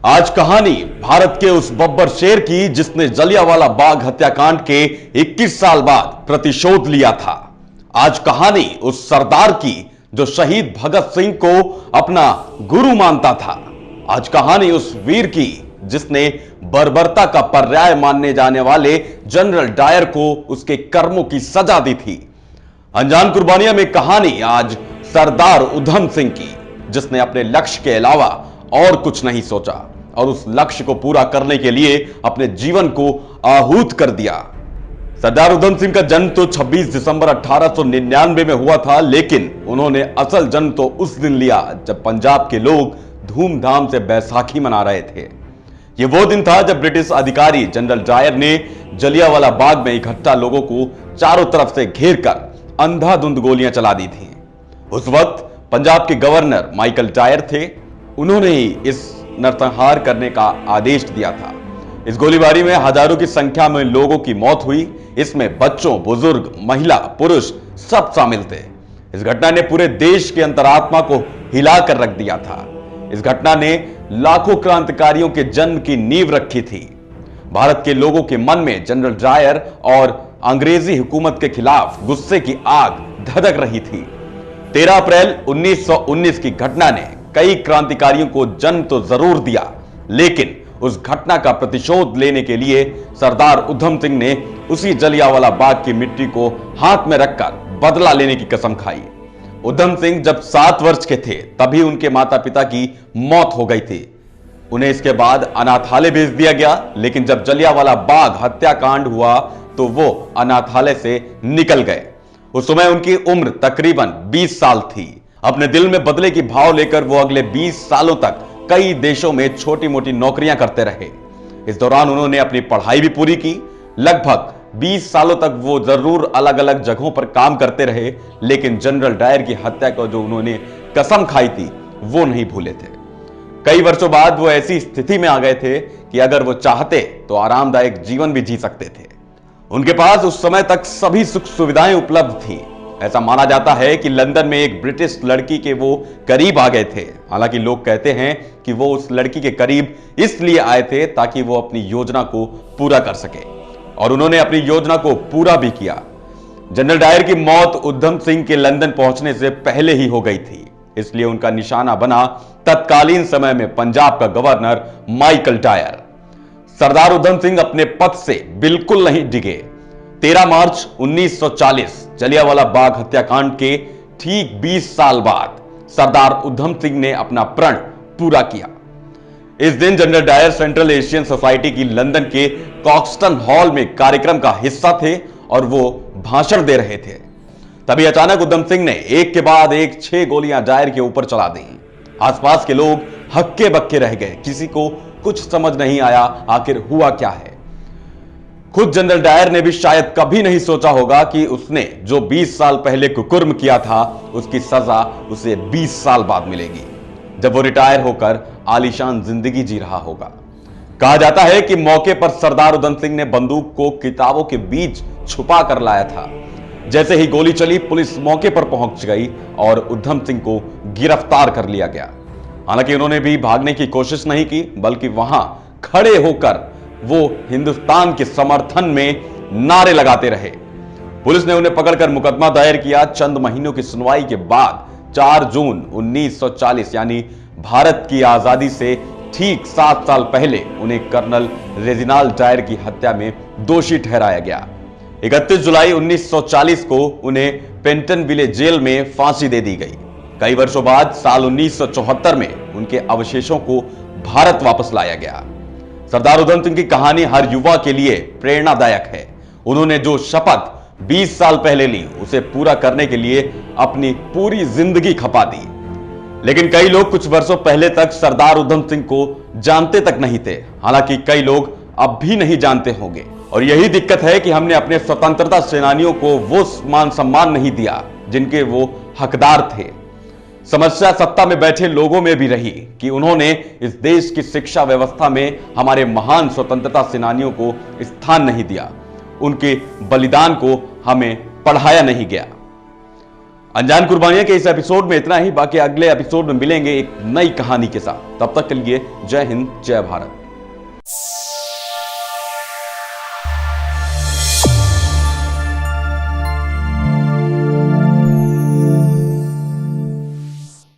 आज कहानी भारत के उस बब्बर शेर की जिसने जलियांवाला बाग हत्याकांड के 21 साल बाद प्रतिशोध लिया था। आज कहानी उस सरदार की जो शहीद भगत सिंह को अपना गुरु मानता था। आज कहानी उस वीर की जिसने बर्बरता का पर्याय मानने जाने वाले जनरल डायर को उसके कर्मों की सजा दी थी। अनजान कुर्बानियां में कहानी आज सरदार उधम सिंह की जिसने अपने लक्ष्य के अलावा और कुछ नहीं सोचा और उस लक्ष्य को पूरा करने के लिए अपने जीवन को आहूत कर दिया। सरदार उधम सिंह का जन्म तो 26 दिसंबर 1899 में हुआ था, लेकिन उन्होंने असल जन्म तो उस दिन लिया जब पंजाब के लोग धूमधाम से बैसाखी मना रहे थे। यह वो दिन था जब ब्रिटिश अधिकारी जनरल डायर ने जलियांवाला बाग में इकट्ठा लोगों को चारों तरफ से घेर कर अंधाधुंध गोलियां चला दी थी। उस वक्त पंजाब के गवर्नर माइकल डायर थे। उन्होंने ही इस नरसंहार करने का आदेश दिया था। इस गोलीबारी में हजारों की संख्या में लोगों की मौत हुई। इसमें बच्चों, बुजुर्ग, महिला, पुरुष सब शामिल थे। इस घटना ने पूरे देश की अंतरात्मा को हिलाकर रख दिया था। इस घटना ने लाखों क्रांतिकारियों के जन्म की नींव रखी थी। भारत के लोगों के मन में जनरल डायर और अंग्रेजी हुकूमत के खिलाफ गुस्से की आग धधक रही थी। 13 अप्रैल 1919 की घटना ने कई क्रांतिकारियों को जन्म तो जरूर दिया, लेकिन उस घटना का प्रतिशोध लेने के लिए सरदार उधम सिंह ने उसी जलियांवाला बाग की मिट्टी को हाथ में रखकर बदला लेने की कसम खाई। उधम सिंह जब 7 वर्ष के थे तभी उनके माता पिता की मौत हो गई थी। उन्हें इसके बाद अनाथालय भेज दिया गया, लेकिन जब जलियांवाला बाग हत्याकांड हुआ तो वो अनाथालय से निकल गए। उस समय उनकी उम्र तकरीबन 20 साल थी। अपने दिल में बदले की भाव लेकर वो अगले 20 सालों तक कई देशों में छोटी मोटी नौकरियां करते रहे। इस दौरान उन्होंने अपनी पढ़ाई भी पूरी की। लगभग 20 सालों तक वो जरूर अलग अलग जगहों पर काम करते रहे, लेकिन जनरल डायर की हत्या को जो उन्होंने कसम खाई थी वो नहीं भूले थे। कई वर्षों बाद वो ऐसी स्थिति में आ गए थे कि अगर वो चाहते तो आरामदायक जीवन भी जी सकते थे। उनके पास उस समय तक सभी सुख सुविधाएं उपलब्ध थी। ऐसा माना जाता है कि लंदन में एक ब्रिटिश लड़की के वो करीब आ गए थे। हालांकि लोग कहते हैं कि वो उस लड़की के करीब इसलिए आए थे ताकि वो अपनी योजना को पूरा कर सके, और उन्होंने अपनी योजना को पूरा भी किया। जनरल डायर की मौत उधम सिंह के लंदन पहुंचने से पहले ही हो गई थी, इसलिए उनका निशाना बना तत्कालीन समय में पंजाब का governor Michael Dyer. Sardar Udham Singh अपने पद से बिल्कुल नहीं डिगे। 13 मार्च 1940 जलियांवाला बाग हत्याकांड के ठीक 20 साल बाद सरदार उधम सिंह ने अपना प्रण पूरा किया। इस दिन General Dyer Central Asian Society की लंदन के कॉक्सटन हॉल में कार्यक्रम का हिस्सा थे और वो भाषण दे रहे थे। तभी अचानक उधम सिंह ने एक के बाद एक 6 गोलियां डायर के ऊपर चला दी। आसपास के लोग हक्के बक्के रह गए। किसी को कुछ समझ नहीं आया आखिर हुआ क्या है। खुद जनरल डायर ने भी शायद कभी नहीं सोचा होगा कि उसने जो 20 साल पहले कुकर्म किया था उसकी सजा उसे 20 साल बाद मिलेगी, जब वो रिटायर होकर आलीशान जिंदगी जी रहा होगा। कहा जाता है कि मौके पर सरदार उधम सिंह ने बंदूक को किताबों के बीच छुपा कर लाया था। जैसे ही गोली चली, पुलिस मौके पर पहुंच गई और उधम सिंह को गिरफ्तार कर लिया गया। हालांकि उन्होंने भी भागने की कोशिश नहीं की, बल्कि वहां खड़े होकर वो हिंदुस्तान के समर्थन में नारे लगाते रहे। पुलिस ने उन्हें पकड़कर मुकदमा दायर किया। चंद महीनों की सुनवाई के बाद 4 जून 1940 यानी भारत की आजादी से ठीक 7 साल पहले उन्हें कर्नल रेजिनाल्ड डायर की हत्या में दोषी ठहराया गया। 31 जुलाई 1940 को उन्हें पेंटनविले जेल में फांसी दे दी गई। कई वर्षों बाद साल 1974 में उनके अवशेषों को भारत वापस लाया गया। सरदार उधम सिंह की कहानी हर युवा के लिए प्रेरणादायक है। उन्होंने जो शपथ 20 साल पहले ली उसे पूरा करने के लिए अपनी पूरी जिंदगी खपा दी। लेकिन कई लोग कुछ वर्षों पहले तक सरदार उधम सिंह को जानते तक नहीं थे। हालांकि कई लोग अब भी नहीं जानते होंगे, और यही दिक्कत है कि हमने अपने स्वतंत्रता सेनानियों को वो मान सम्मान नहीं दिया जिनके वो हकदार थे। समस्या सत्ता में बैठे लोगों में भी रही कि उन्होंने इस देश की शिक्षा व्यवस्था में हमारे महान स्वतंत्रता सेनानियों को स्थान नहीं दिया। उनके बलिदान को हमें पढ़ाया नहीं गया। अनजान कुर्बानियां के इस एपिसोड में इतना ही। बाकी अगले एपिसोड में मिलेंगे एक नई कहानी के साथ। तब तक के लिए जय हिंद, जय भारत।